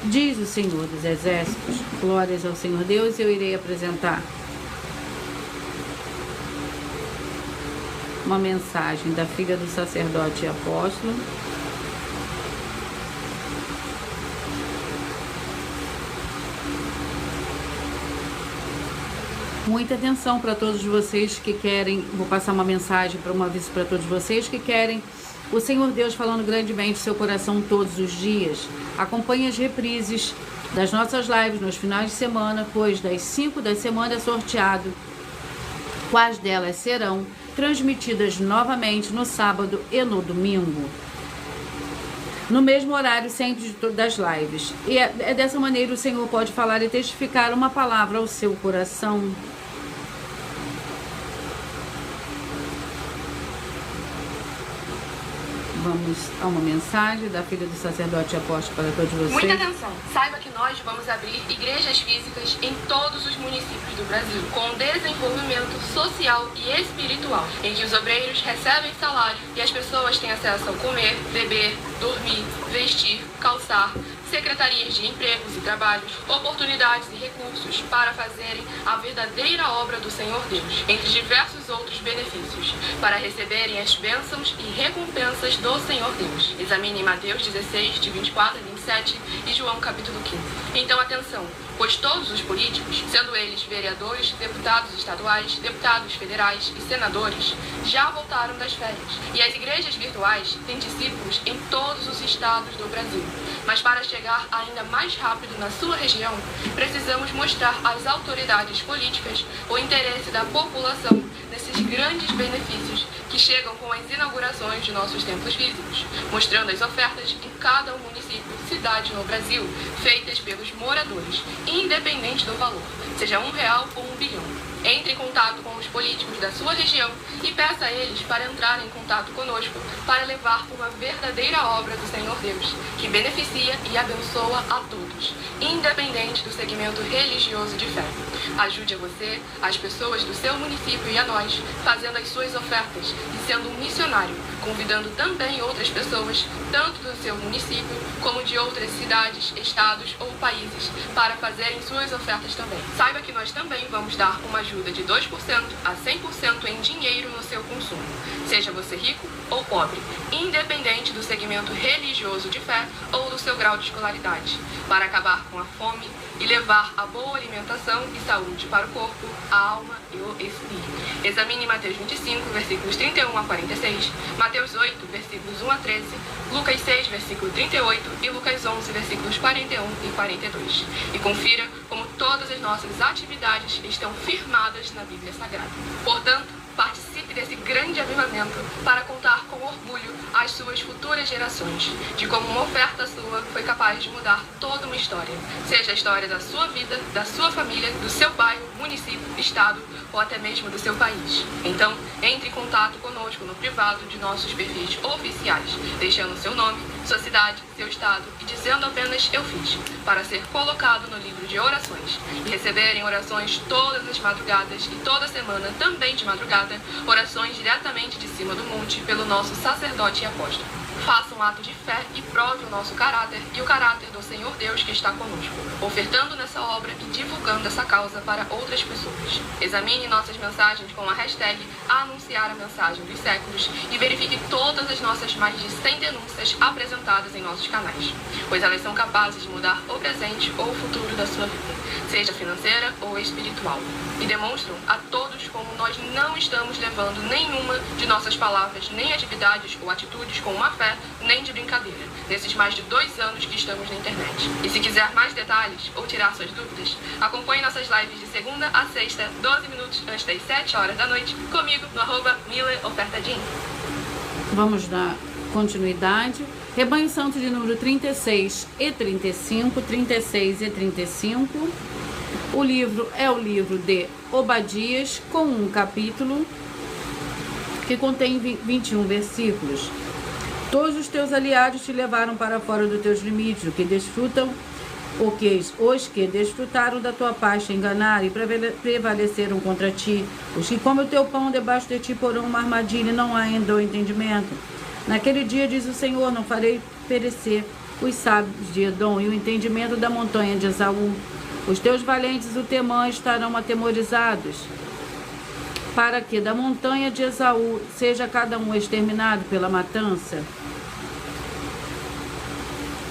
diz o Senhor dos Exércitos. Glórias ao Senhor Deus. Eu irei apresentar uma mensagem da filha do sacerdote e apóstolo. Muita atenção para todos vocês que querem, vou passar uma mensagem para um aviso para todos vocês que querem o Senhor Deus falando grandemente no seu coração todos os dias. Acompanhe as reprises das nossas lives nos finais de semana, pois das 5 da semana é sorteado quais delas serão transmitidas novamente no sábado e no domingo, no mesmo horário sempre das lives. E é dessa maneira o Senhor pode falar e testificar uma palavra ao seu coração. Vamos a uma mensagem da filha do sacerdote e apóstolo para todos vocês. Muita atenção! Saiba que nós vamos abrir igrejas físicas em todos os municípios do Brasil, com desenvolvimento social e espiritual, em que os obreiros recebem salário e as pessoas têm acesso ao comer, beber, dormir, vestir, calçar, secretarias de empregos e trabalhos, oportunidades e recursos para fazerem a verdadeira obra do Senhor Deus, entre diversos outros benefícios, para receberem as bênçãos e recompensas do Senhor Deus. Examine Mateus 16, de 24 a 27 e João capítulo 15. Então atenção, pois todos os políticos, sendo eles vereadores, deputados estaduais, deputados federais e senadores, já voltaram das férias. E as igrejas virtuais têm discípulos em todos os estados do Brasil. Mas para chegar ainda mais rápido na sua região, precisamos mostrar às autoridades políticas o interesse da população nesses grandes benefícios que chegam com as inaugurações de nossos templos físicos, mostrando as ofertas em cada município, cidade no Brasil, feitas pelos moradores, independente do valor, seja R$1 ou 1 bilhão. Entre em contato com os políticos da sua região e peça a eles para entrarem em contato conosco para levar uma verdadeira obra do Senhor Deus, que beneficia e abençoa a todos, independente do segmento religioso de fé. Ajude a você, as pessoas do seu município e a nós, fazendo as suas ofertas e sendo um missionário, convidando também outras pessoas, tanto do seu município como de outras cidades, estados ou países, para fazerem suas ofertas também. Saiba que nós também vamos dar uma ajuda de 2% a 100% em dinheiro no seu consumo, seja você rico ou pobre, independente do segmento religioso de fé ou do seu grau de escolaridade, para acabar com a fome e levar a boa alimentação e saúde para o corpo, a alma e o espírito. Examine Mateus 25, versículos 31 a 46, Mateus 8, versículos 1 a 13, Lucas 6, versículo 38 e Lucas 11, versículos 41 e 42. E confira como todas as nossas atividades estão firmadas na Bíblia Sagrada. Portanto, participe desse grande avivamento para contar com orgulho às suas futuras gerações de como uma oferta sua foi capaz de mudar toda uma história, seja a história da sua vida, da sua família, do seu bairro, município, estado ou até mesmo do seu país. Então, entre em contato conosco no privado de nossos perfis oficiais, deixando seu nome, sua cidade, seu estado e dizendo apenas "eu fiz", para ser colocado no livro de orações e receberem orações todas as madrugadas e toda semana também de madrugada, orações diretamente de cima do monte pelo nosso sacerdote e apóstolo. Faça um ato de fé e prove o nosso caráter e o caráter do Senhor Deus que está conosco, ofertando nessa obra e divulgando essa causa para outras pessoas. Examine nossas mensagens com a hashtag Anunciar a Mensagem dos Séculos e verifique todas as nossas mais de 100 denúncias apresentadas em nossos canais, pois elas são capazes de mudar o presente ou o futuro da sua vida, seja financeira ou espiritual, e demonstram a todos como nós não estamos levando nenhuma de nossas palavras, nem atividades ou atitudes com má fé, nem de brincadeira, nesses mais de 2 anos que estamos na internet. E se quiser mais detalhes ou tirar suas dúvidas, acompanhe nossas lives de segunda a sexta, 12 minutos antes das 7 horas da noite, comigo no @MileOfertaDin. Vamos dar continuidade. Rebanho Santo de número 36 e 35, 36 e 35. O livro é o livro de Obadias, com um capítulo que contém 21 versículos. Todos os teus aliados te levaram para fora dos teus limites, os que desfrutaram da tua paz te enganaram e prevaleceram contra ti. Os que comem o teu pão debaixo de ti porão uma armadilha, e não há ainda o entendimento. Naquele dia, diz o Senhor, não farei perecer os sábios de Edom e o entendimento da montanha de Esaú. Os teus valentes do Temã estarão atemorizados, para que da montanha de Esaú seja cada um exterminado pela matança.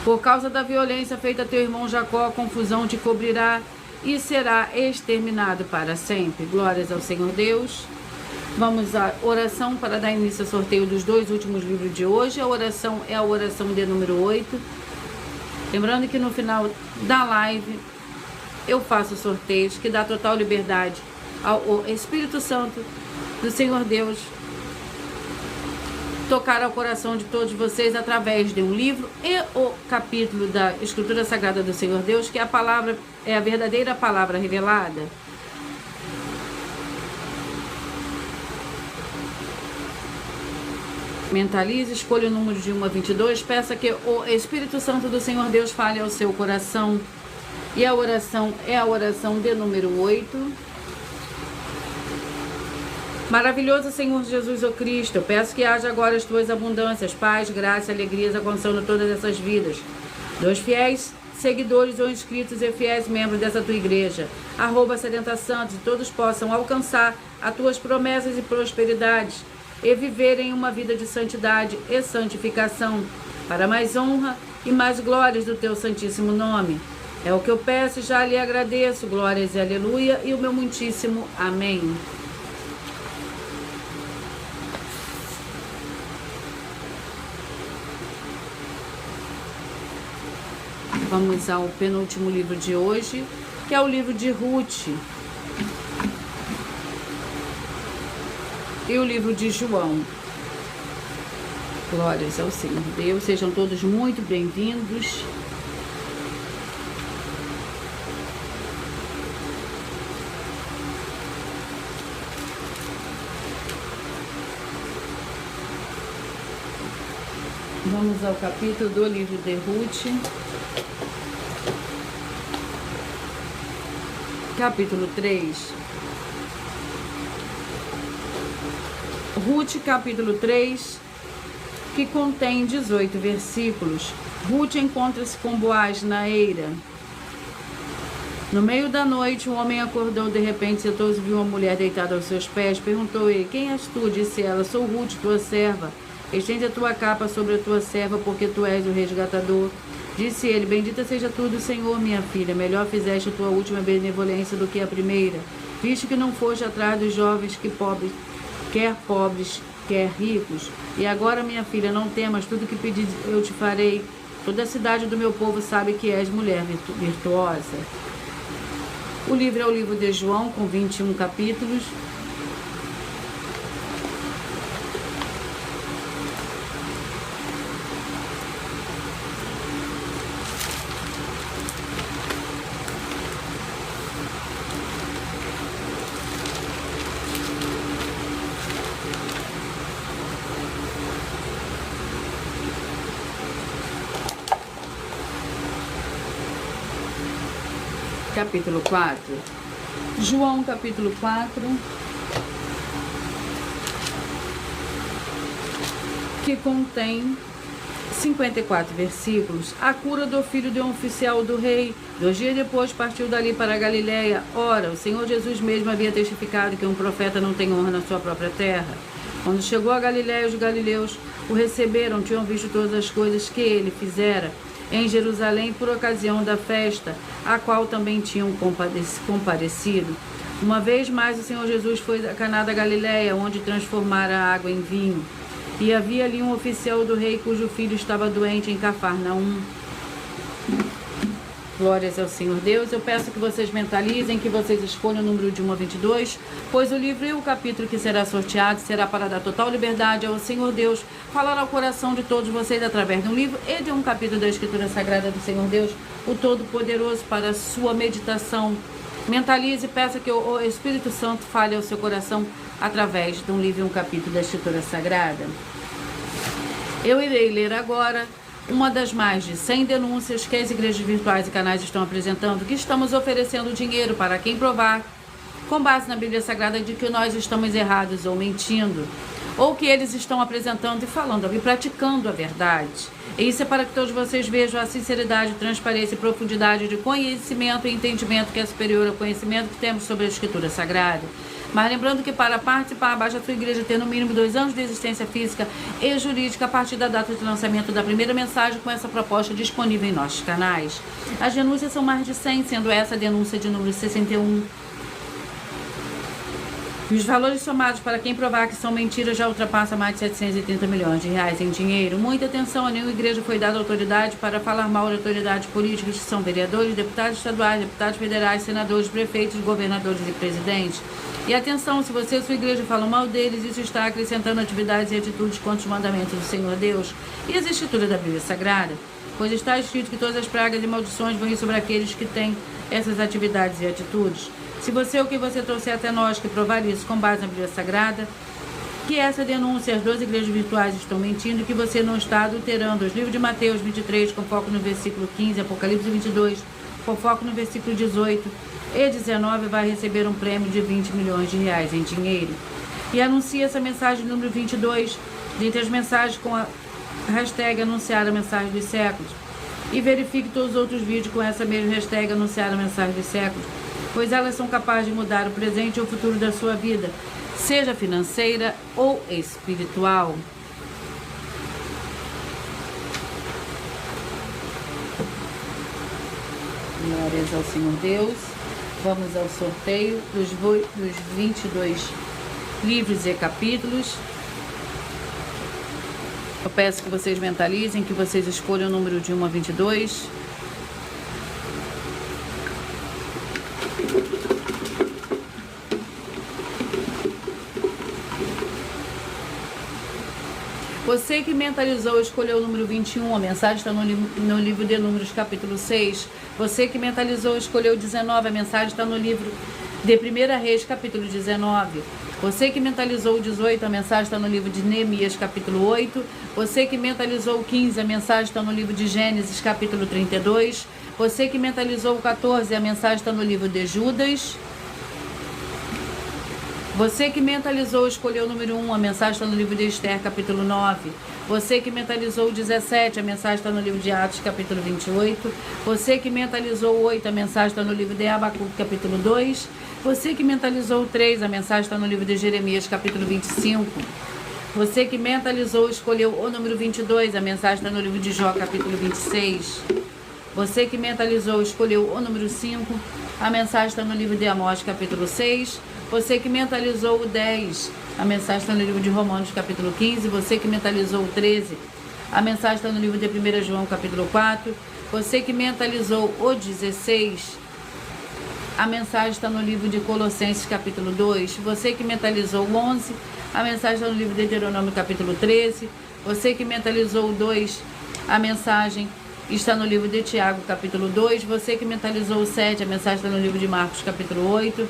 Por causa da violência feita a teu irmão Jacó, a confusão te cobrirá e será exterminado para sempre. Glórias ao Senhor Deus. Vamos à oração para dar início ao sorteio dos 2 últimos livros de hoje. A oração é a oração de número 8. Lembrando que no final da live eu faço sorteios que dá total liberdade ao Espírito Santo do Senhor Deus tocar ao coração de todos vocês através de um livro e o capítulo da Escritura Sagrada do Senhor Deus, que é a palavra, é a verdadeira palavra revelada. Mentalize, escolha o número de 1 a 22, peça que o Espírito Santo do Senhor Deus fale ao seu coração. E a oração é a oração de número 8. Maravilhoso Senhor Jesus, ó Cristo, eu peço que haja agora as tuas abundâncias, paz, graça, alegrias, alcançando todas essas vidas. Dos fiéis seguidores ou inscritos e fiéis membros dessa tua igreja, @70santos, e todos possam alcançar as tuas promessas e prosperidades e viverem uma vida de santidade e santificação, para mais honra e mais glórias do teu santíssimo nome. É o que eu peço e já lhe agradeço, glórias e aleluia, e o meu muitíssimo amém. Vamos ao penúltimo livro de hoje, que é o livro de Ruth e o livro de João. Glórias ao Senhor Deus, sejam todos muito bem-vindos. Vamos ao capítulo do livro de Ruth. Capítulo 3. Ruth, capítulo 3, que contém 18 versículos. Ruth encontra-se com Boaz na eira. No meio da noite, um homem acordou de repente, sentou-se e viu uma mulher deitada aos seus pés. Perguntou ele: quem és tu? Disse ela: sou Ruth, tua serva. Estende a tua capa sobre a tua serva, porque tu és o resgatador. Disse ele: bendita seja tu do Senhor, minha filha. Melhor fizeste a tua última benevolência do que a primeira, visto que não foste atrás dos jovens pobres, quer ricos. E agora, minha filha, não temas, tudo que pedis eu te farei. Toda a cidade do meu povo sabe que és mulher virtuosa. O livro é o livro de João, com 21 capítulos. Capítulo 4. João, capítulo 4, que contém 54 versículos. A cura do filho de um oficial do rei. 2 dias depois partiu dali para a Galiléia. Ora, o Senhor Jesus mesmo havia testificado que um profeta não tem honra na sua própria terra. Quando chegou a Galiléia, os galileus o receberam, tinham visto todas as coisas que ele fizera em Jerusalém por ocasião da festa, a qual também tinham comparecido. Uma vez mais o Senhor Jesus foi a Caná da Galiléia, onde transformara a água em vinho. E havia ali um oficial do rei cujo filho estava doente em Cafarnaum. Glórias ao Senhor Deus. Eu peço que vocês mentalizem, que vocês escolham o número de 1 a 22, pois o livro e o capítulo que será sorteado será para dar total liberdade ao Senhor Deus falar ao coração de todos vocês através de um livro e de um capítulo da Escritura Sagrada do Senhor Deus, o Todo-Poderoso, para a sua meditação. Mentalize e peça que o Espírito Santo fale ao seu coração através de um livro e um capítulo da Escritura Sagrada. Eu irei ler agora uma das mais de 100 denúncias que as igrejas virtuais e canais estão apresentando, que estamos oferecendo dinheiro para quem provar, com base na Bíblia Sagrada, de que nós estamos errados ou mentindo, ou que eles estão apresentando e falando e praticando a verdade. E isso é para que todos vocês vejam a sinceridade, transparência e profundidade de conhecimento e entendimento que é superior ao conhecimento que temos sobre a Escritura Sagrada. Mas lembrando que para participar, basta a sua igreja ter no mínimo 2 anos de existência física e jurídica a partir da data de lançamento da primeira mensagem com essa proposta disponível em nossos canais. As denúncias são mais de 100, sendo essa a denúncia de número 61. E os valores somados para quem provar que são mentiras já ultrapassam mais de 730 milhões de reais em dinheiro. Muita atenção, a nenhuma igreja foi dada autoridade para falar mal de autoridades políticas que são vereadores, deputados estaduais, deputados federais, senadores, prefeitos, governadores e presidentes. E atenção, se você e sua igreja falam mal deles, isso está acrescentando atividades e atitudes contra os mandamentos do Senhor Deus e as escrituras da Bíblia Sagrada, pois está escrito que todas as pragas e maldições vão ir sobre aqueles que têm essas atividades e atitudes. Se você ou quem você trouxer até nós que provar isso com base na Bíblia Sagrada, que essa denúncia, as 12 igrejas virtuais estão mentindo e que você não está adulterando. Os livros de Mateus 23, com foco no versículo 15, Apocalipse 22, com foco no versículo 18 e 19, vai receber um prêmio de 20 milhões de reais em dinheiro. E anuncia essa mensagem número 22, dentre as mensagens com a hashtag anunciar a mensagem dos séculos. E verifique todos os outros vídeos com essa mesma hashtag anunciar a mensagem dos séculos, pois elas são capazes de mudar o presente ou o futuro da sua vida, seja financeira ou espiritual. Glórias ao Senhor Deus. Vamos ao sorteio dos 22 livros e capítulos. Eu peço que vocês mentalizem, que vocês escolham o número de 1 a 22. Você que mentalizou, escolheu o número 21, a mensagem está no livro de Números, capítulo 6. Você que mentalizou, escolheu 19, a mensagem está no livro de 1 Reis, capítulo 19. Você que mentalizou 18, a mensagem está no livro de Neemias, capítulo 8. Você que mentalizou 15, a mensagem está no livro de Gênesis, capítulo 32. Você que mentalizou 14, a mensagem está no livro de Judas. Você que mentalizou, escolheu o número 1, a mensagem está no livro de Esther, capítulo 9. Você que mentalizou 17, a mensagem está no livro de Atos, capítulo 28. Você que mentalizou 8, a mensagem está no livro de Abacuque, capítulo 2. Você que mentalizou 3, a mensagem está no livro de Jeremias, capítulo 25. Você que mentalizou, escolheu o número 22, a mensagem está no livro de Jó, capítulo 26. Você que mentalizou, escolheu o número 5, a mensagem está no livro de Amós, capítulo 6. Você que mentalizou o 10, a mensagem está no livro de Romanos, capítulo 15. Você que mentalizou o 13, a mensagem está no livro de 1 João, capítulo 4. Você que mentalizou o 16, a mensagem está no livro de Colossenses, capítulo 2. Você que mentalizou o 11, a mensagem está no livro de Deuteronômio, capítulo 13. Você que mentalizou o 2, a mensagem está no livro de Tiago, capítulo 2. Você que mentalizou o 7, a mensagem está no livro de Marcos, capítulo 8.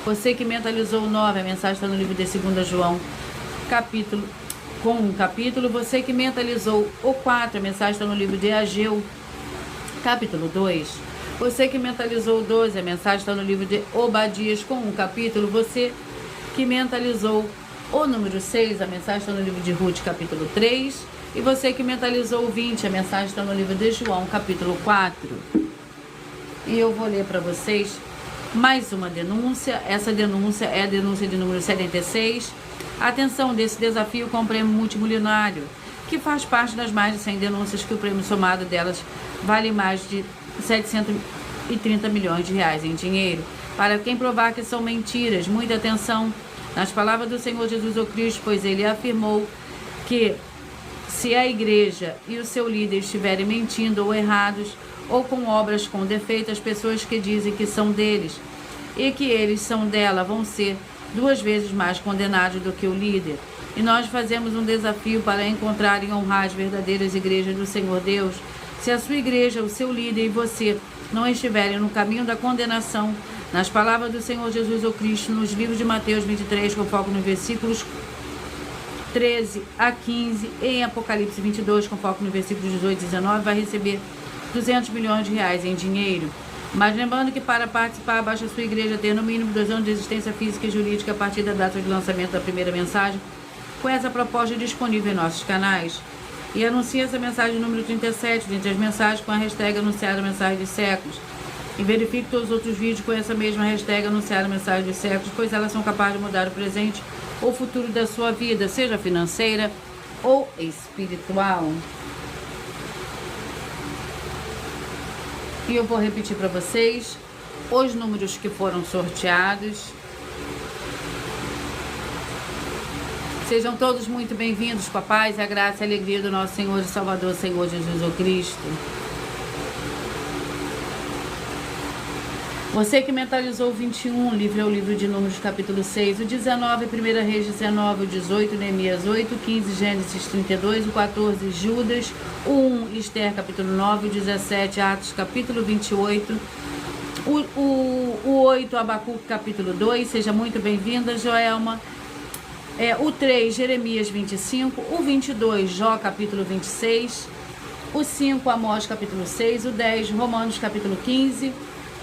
Você que mentalizou o 9, a mensagem está no livro de 2 João, capítulo. Você que mentalizou o 4, a mensagem está no livro de Ageu, capítulo 2. Você que mentalizou o 12, a mensagem está no livro de Obadias, com um capítulo. Você que mentalizou o número 6, a mensagem está no livro de Ruth, capítulo 3. E você que mentalizou o 20, a mensagem está no livro de João, capítulo 4. E eu vou ler para vocês mais uma denúncia. Essa denúncia é a denúncia de número 76. Atenção, desse desafio com o prêmio multimilionário, que faz parte das mais de 100 denúncias que o prêmio somado delas vale mais de 730 milhões de reais em dinheiro. Para quem provar que são mentiras, muita atenção nas palavras do Senhor Jesus o Cristo, pois ele afirmou que se a igreja e o seu líder estiverem mentindo ou errados, ou com obras com defeito, as pessoas que dizem que são deles e que eles são dela vão ser 2 vezes mais condenados do que o líder. E nós fazemos um desafio para encontrar e honrar as verdadeiras igrejas do Senhor Deus. Se a sua igreja, o seu líder e você não estiverem no caminho da condenação, nas palavras do Senhor Jesus o Cristo, nos livros de Mateus 23, com foco nos versículos 13 a 15, e em Apocalipse 22, com foco nos versículos 18 e 19, vai receber 200 milhões de reais em dinheiro. Mas lembrando que para participar, basta a sua igreja ter no mínimo 2 anos de existência física e jurídica a partir da data de lançamento da primeira mensagem, com essa proposta disponível em nossos canais. E anuncie essa mensagem número 37, dentre as mensagens com a hashtag anunciar a mensagem dos séculos. E verifique todos os outros vídeos com essa mesma hashtag anunciar a mensagem dos séculos, pois elas são capazes de mudar o presente ou o futuro da sua vida, seja financeira ou espiritual. E eu vou repetir para vocês os números que foram sorteados. Sejam todos muito bem-vindos com a paz, a graça e a alegria do nosso Senhor e Salvador, Senhor Jesus o Cristo. Você que mentalizou o 21, o livro é o livro de Números, capítulo 6, o 19, 1 Reis 19, o 18, Neemias 8, o 15, Gênesis 32, o 14, Judas, o 1, Esther, capítulo 9, o 17, Atos, capítulo 28, o 8, Abacuque, capítulo 2. Seja muito bem-vinda, Joelma. O 3, Jeremias 25. O 22, Jó capítulo 26. O 5, Amós capítulo 6. O 10, Romanos capítulo 15.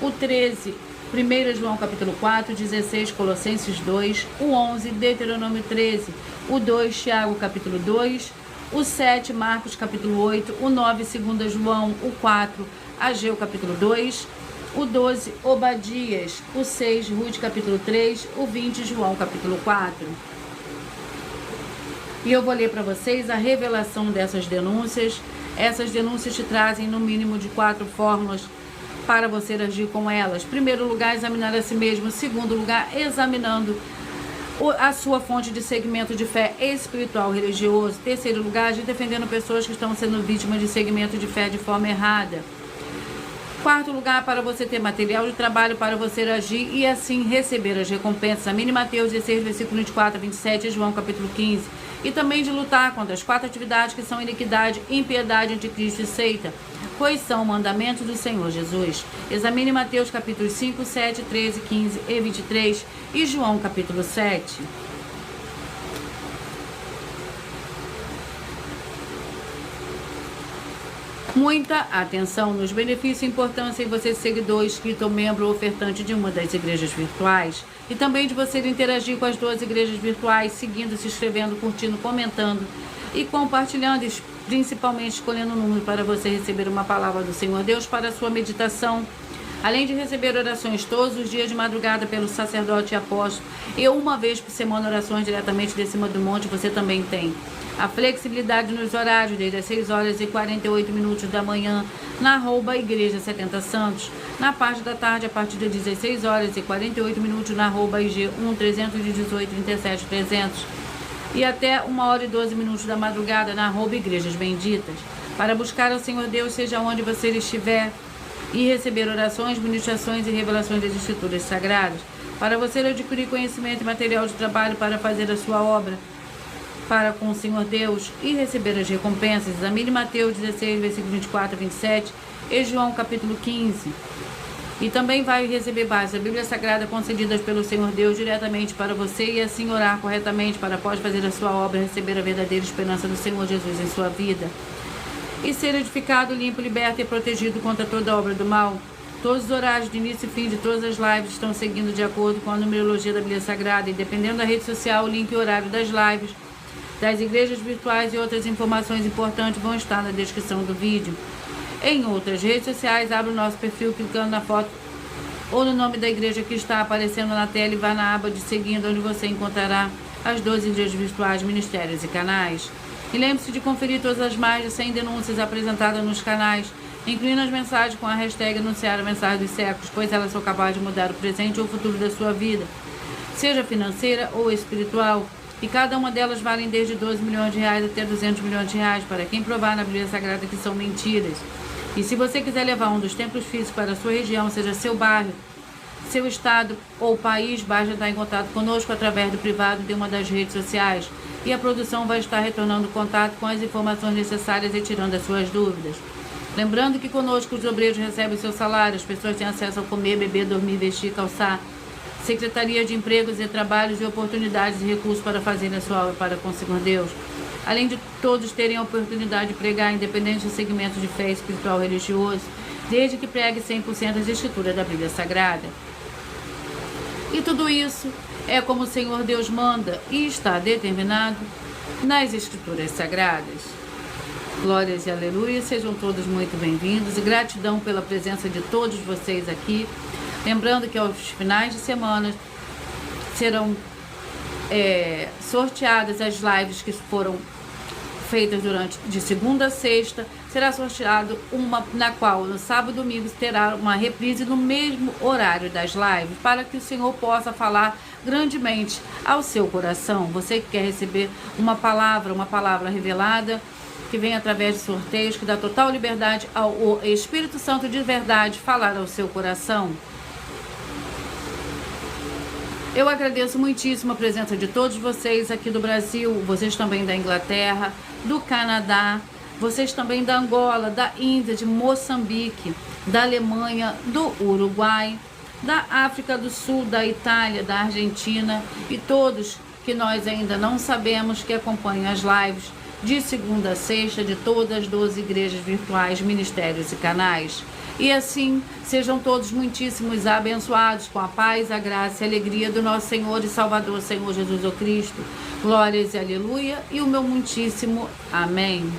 O 13, 1 João capítulo 4. 16, Colossenses 2. O 11, Deuteronômio 13. O 2, Tiago capítulo 2. O 7, Marcos capítulo 8. O 9, 2 João. O 4, Ageu capítulo 2. O 12, Obadias. O 6, Ruth capítulo 3. O 20, João capítulo 4. E eu vou ler para vocês a revelação dessas denúncias. Essas denúncias te trazem no mínimo de 4 fórmulas para você agir com elas. Primeiro lugar, examinar a si mesmo. Segundo lugar, examinando a sua fonte de segmento de fé espiritual religioso. Terceiro lugar, agir defendendo pessoas que estão sendo vítimas de segmento de fé de forma errada. Quarto lugar, para você ter material de trabalho para você agir e assim receber as recompensas. A mim, Mateus 16, versículo 24 a 27, e João capítulo 15. E também de lutar contra as 4 atividades que são iniquidade, impiedade, anticristo e seita, pois são mandamentos do Senhor Jesus. Examine Mateus capítulo 5, 7, 13, 15 e 23 e João capítulo 7. Muita atenção nos benefícios e importância em você ser seguidor, inscrito ou membro ou ofertante de uma das igrejas virtuais. E também de você interagir com as 2 igrejas virtuais, seguindo, se inscrevendo, curtindo, comentando e compartilhando, principalmente escolhendo um número para você receber uma palavra do Senhor Deus para a sua meditação. Além de receber orações todos os dias de madrugada pelo sacerdote e apóstolo, e uma vez por semana orações diretamente de cima do monte, você também tem a flexibilidade nos horários, desde as 6 horas e 48 minutos da manhã, na @Igreja 70 Santos. Na parte da tarde, a partir das 16 horas e 48 minutos, na @IG 1-318 37 300. E até 1 hora e 12 minutos da madrugada, na @Igrejas Benditas. Para buscar ao Senhor Deus, seja onde você estiver, e receber orações, ministrações e revelações das Escrituras Sagradas. Para você adquirir conhecimento e material de trabalho para fazer a sua obra para com o Senhor Deus e receber as recompensas. Examine Mateus 16, versículo 24 a 27 e João capítulo 15. E também vai receber bases da Bíblia Sagrada concedidas pelo Senhor Deus diretamente para você e assim orar corretamente para após fazer a sua obra receber a verdadeira esperança do Senhor Jesus em sua vida. E ser edificado, limpo, liberto e protegido contra toda obra do mal. Todos os horários de início e fim de todas as lives estão seguindo de acordo com a numerologia da Bíblia Sagrada e dependendo da rede social, o link e horário das lives, das igrejas virtuais e outras informações importantes vão estar na descrição do vídeo. Em outras redes sociais, abra o nosso perfil clicando na foto ou no nome da igreja que está aparecendo na tela e vá na aba de seguindo, onde você encontrará as 12 igrejas virtuais, ministérios e canais. E lembre-se de conferir todas as mais de 100 denúncias apresentadas nos canais, incluindo as mensagens com a hashtag anunciar a mensagem dos séculos, pois elas são capazes de mudar o presente ou o futuro da sua vida, seja financeira ou espiritual. E cada uma delas valem desde 12 milhões de reais até 200 milhões de reais, para quem provar na Bíblia Sagrada que são mentiras. E se você quiser levar um dos templos físicos para a sua região, seja seu bairro, seu estado ou país, basta entrar em contato conosco através do privado de uma das redes sociais. E a produção vai estar retornando contato com as informações necessárias e tirando as suas dúvidas. Lembrando que conosco os obreiros recebem o seu salário, as pessoas têm acesso a comer, beber, dormir, vestir, calçar, Secretaria de Empregos e Trabalhos e oportunidades e recursos para fazerem a sua obra para com o Senhor Deus. Além de todos terem a oportunidade de pregar, independente do segmento de fé espiritual ou religioso, desde que pregue 100% das escrituras da Bíblia Sagrada. E tudo isso é como o Senhor Deus manda e está determinado nas Escrituras Sagradas. Glórias e aleluia, sejam todos muito bem-vindos e gratidão pela presença de todos vocês aqui. Lembrando que aos finais de semana serão sorteadas as lives que foram feitas de segunda a sexta. Será sorteado uma na qual no sábado e domingo terá uma reprise no mesmo horário das lives, para que o Senhor possa falar grandemente ao seu coração. Você que quer receber uma palavra revelada, que vem através de sorteios, que dá total liberdade ao Espírito Santo de verdade falar ao seu coração. Eu agradeço muitíssimo a presença de todos vocês aqui do Brasil, vocês também da Inglaterra, do Canadá, vocês também da Angola, da Índia, de Moçambique, da Alemanha, do Uruguai, da África do Sul, da Itália, da Argentina e todos que nós ainda não sabemos, que acompanham as lives de segunda a sexta de todas as 12 igrejas virtuais, ministérios e canais. E assim, sejam todos muitíssimos abençoados com a paz, a graça e a alegria do nosso Senhor e Salvador, Senhor Jesus o Cristo. Glórias e aleluia, e o meu muitíssimo amém.